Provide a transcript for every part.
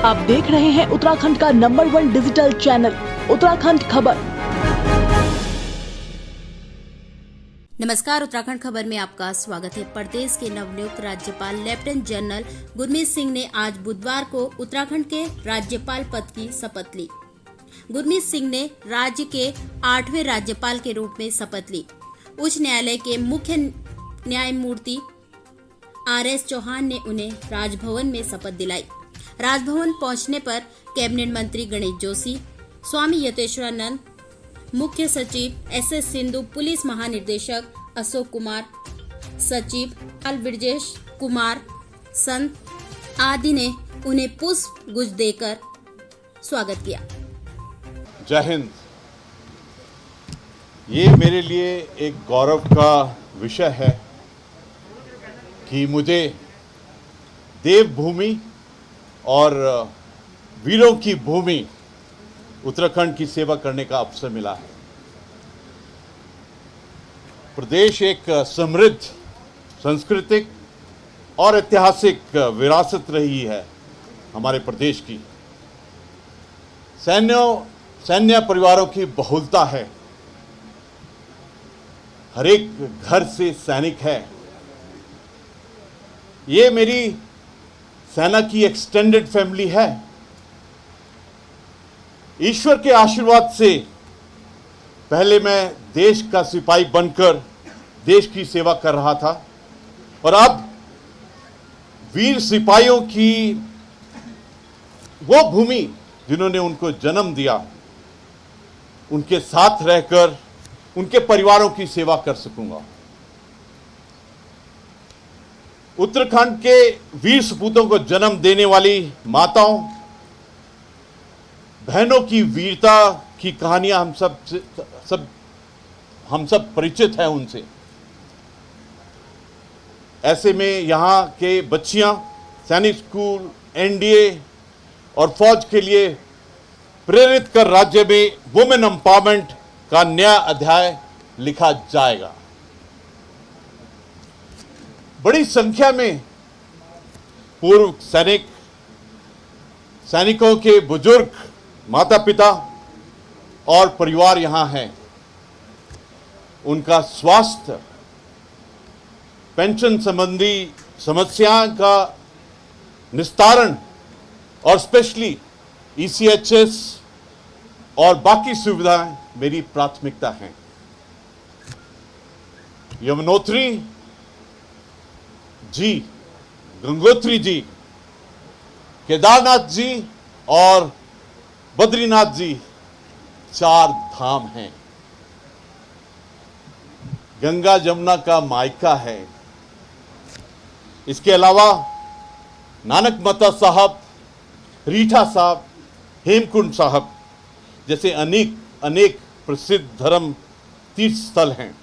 आप देख रहे हैं उत्तराखंड का नंबर 1 डिजिटल चैनल उत्तराखंड खबर। नमस्कार, उत्तराखंड खबर में आपका स्वागत है। प्रदेश के नवनियुक्त राज्यपाल लेफ्टिनेंट जनरल गुरमीत सिंह ने आज बुधवार को उत्तराखंड के राज्यपाल पद की शपथ ली। गुरमीत सिंह ने राज्य के 8वें राज्यपाल के रूप में शपथ ली। उच्च न्यायालय के मुख्य न्यायमूर्ति RS चौहान ने उन्हें राजभवन में शपथ दिलाई। राजभवन पहुंचने पर कैबिनेट मंत्री गणेश जोशी, स्वामी यतेश्वरानंद, मुख्य सचिव SS सिंधु, पुलिस महानिदेशक अशोक कुमार, सचिव ब्रजेश कुमार संत आदि ने उन्हें पुष्प गुच्छ देकर स्वागत किया। जय हिंद। ये मेरे लिए एक गौरव का विषय है कि मुझे देवभूमि और वीरों की भूमि उत्तराखंड की सेवा करने का अवसर मिला है। प्रदेश एक समृद्ध सांस्कृतिक और ऐतिहासिक विरासत रही है हमारे प्रदेश की। सैन्य परिवारों की बहुलता है। हर एक घर से सैनिक है। ये मेरी सेना की एक्सटेंडेड फैमिली है। ईश्वर के आशीर्वाद से पहले मैं देश का सिपाही बनकर देश की सेवा कर रहा था और अब वीर सिपाहियों की वो भूमि जिन्होंने उनको जन्म दिया, उनके साथ रहकर उनके परिवारों की सेवा कर सकूंगा। उत्तराखंड के वीर सपूतों को जन्म देने वाली माताओं बहनों की वीरता की कहानियां हम सब परिचित हैं उनसे। ऐसे में यहाँ के बच्चियां सैनिक स्कूल, NDA और फौज के लिए प्रेरित कर राज्य में वुमेन एम्पावरमेंट का नया अध्याय लिखा जाएगा। बड़ी संख्या में पूर्व सैनिकों के बुजुर्ग माता पिता और परिवार यहाँ हैं। उनका स्वास्थ्य, पेंशन संबंधी समस्याओं का निस्तारण और स्पेशली ECHS और बाकी सुविधाएं मेरी प्राथमिकता हैं। यमुनोत्री जी, गंगोत्री जी, केदारनाथ जी और बद्रीनाथ जी 4 धाम हैं। गंगा जमुना का मायका है। इसके अलावा नानक मता साहब, रीठा साहब, हेमकुंड साहब जैसे अनेक प्रसिद्ध धर्म तीर्थ स्थल हैं।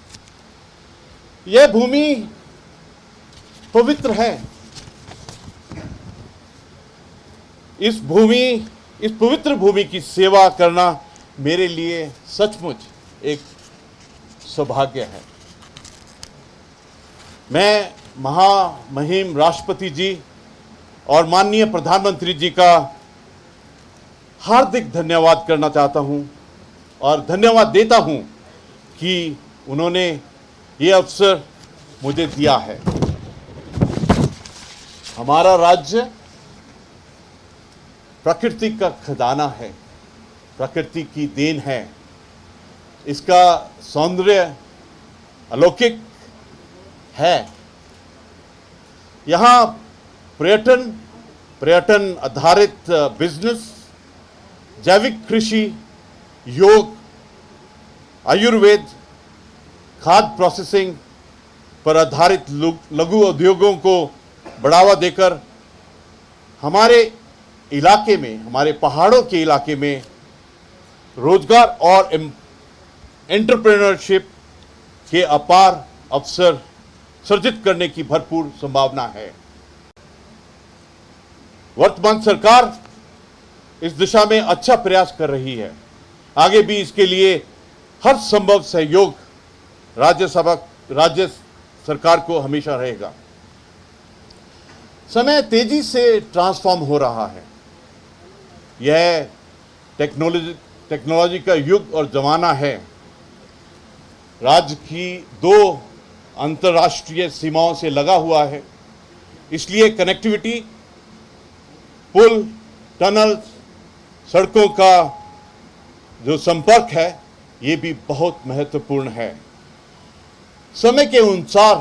यह भूमि पवित्र है। इस पवित्र भूमि की सेवा करना मेरे लिए सचमुच एक सौभाग्य है। मैं महामहिम राष्ट्रपति जी और माननीय प्रधानमंत्री जी का हार्दिक धन्यवाद करना चाहता हूं और धन्यवाद देता हूं कि उन्होंने ये अवसर मुझे दिया है। हमारा राज्य प्रकृति का खजाना है, प्रकृति की देन है। इसका सौंदर्य अलौकिक है। यहाँ पर्यटन आधारित बिजनेस, जैविक कृषि, योग, आयुर्वेद, खाद्य प्रोसेसिंग पर आधारित लघु उद्योगों को बढ़ावा देकर हमारे इलाके में, हमारे पहाड़ों के इलाके में रोजगार और एंटरप्रेन्योरशिप के अपार अवसर सृजित करने की भरपूर संभावना है। वर्तमान सरकार इस दिशा में अच्छा प्रयास कर रही है। आगे भी इसके लिए हर संभव सहयोग राज्य सरकार को हमेशा रहेगा। समय तेजी से ट्रांसफॉर्म हो रहा है। यह टेक्नोलॉजी का युग और ज़माना है। राज्य की 2 अंतर्राष्ट्रीय सीमाओं से लगा हुआ है, इसलिए कनेक्टिविटी, पुल, टनल, सड़कों का जो संपर्क है ये भी बहुत महत्वपूर्ण है। समय के अनुसार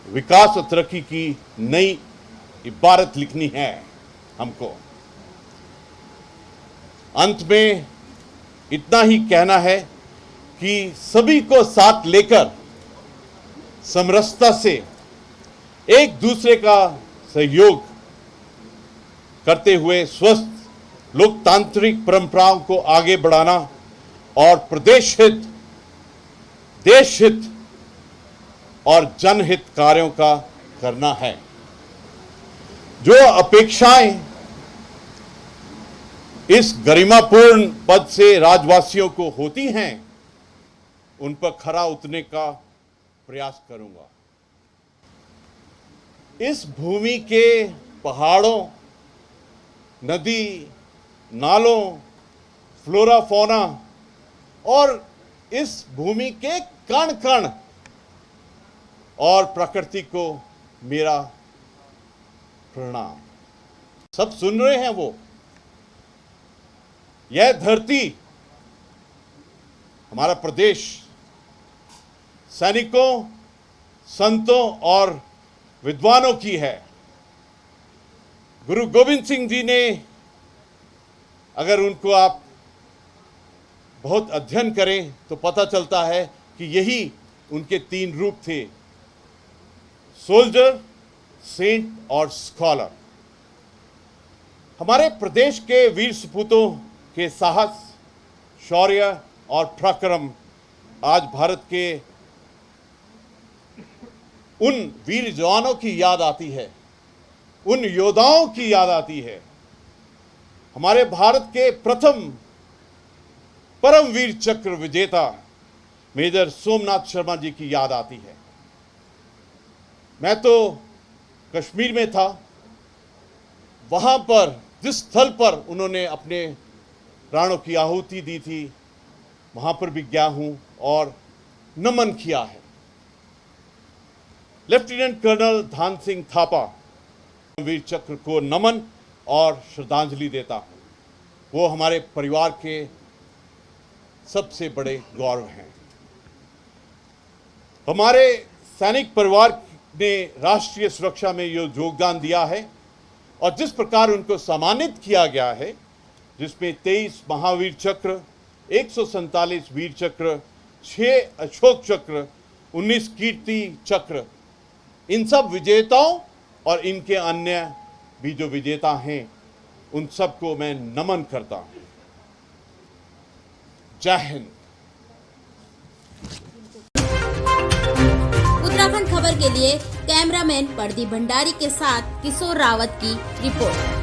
विकास और तरक्की की नई इबारत लिखनी है हमको। अंत में इतना ही कहना है कि सभी को साथ लेकर समरसता से एक दूसरे का सहयोग करते हुए स्वस्थ लोकतांत्रिक परंपराओं को आगे बढ़ाना और प्रदेश हित, देश हित और जनहित कार्यों का करना है। जो अपेक्षाएं इस गरिमापूर्ण पद से राज्यवासियों को होती हैं, उन पर खरा उतरने का प्रयास करूंगा। इस भूमि के पहाड़ों, नदी, नालों, फ्लोरा फौना और इस भूमि के कण कण और प्रकृति को मेरा प्रणाम। सब सुन रहे हैं वो? यह धरती, हमारा प्रदेश सैनिकों, संतों और विद्वानों की है। गुरु गोविंद सिंह जी ने, अगर उनको आप बहुत अध्ययन करें तो पता चलता है कि यही उनके 3 रूप थे: सोल्जर, सेंट और स्कॉलर। हमारे प्रदेश के वीर सपूतों के साहस, शौर्य और पराक्रम आज भारत के उन वीर जवानों की याद आती है, उन योद्धाओं की याद आती है। हमारे भारत के प्रथम परमवीर चक्र विजेता मेजर सोमनाथ शर्मा जी की याद आती है। मैं तो कश्मीर में था, वहां पर जिस स्थल पर उन्होंने अपने प्राणों की आहुति दी थी, वहां पर भी गया हूं और नमन किया है। लेफ्टिनेंट कर्नल धान सिंह थापा वीर चक्र को नमन और श्रद्धांजलि देता हूं। वो हमारे परिवार के सबसे बड़े गौरव हैं। हमारे सैनिक परिवार ने राष्ट्रीय सुरक्षा में जो योगदान दिया है और जिस प्रकार उनको सम्मानित किया गया है, जिसमें 23 महावीर चक्र, 147 वीर चक्र, 6 अशोक चक्र, 19 कीर्ति चक्र, इन सब विजेताओं और इनके अन्य भी जो विजेता हैं, उन सबको मैं नमन करता हूं। जय हिंद। उत्तराखंड खबर के लिए कैमरामैन प्रदीप भंडारी के साथ किशोर रावत की रिपोर्ट।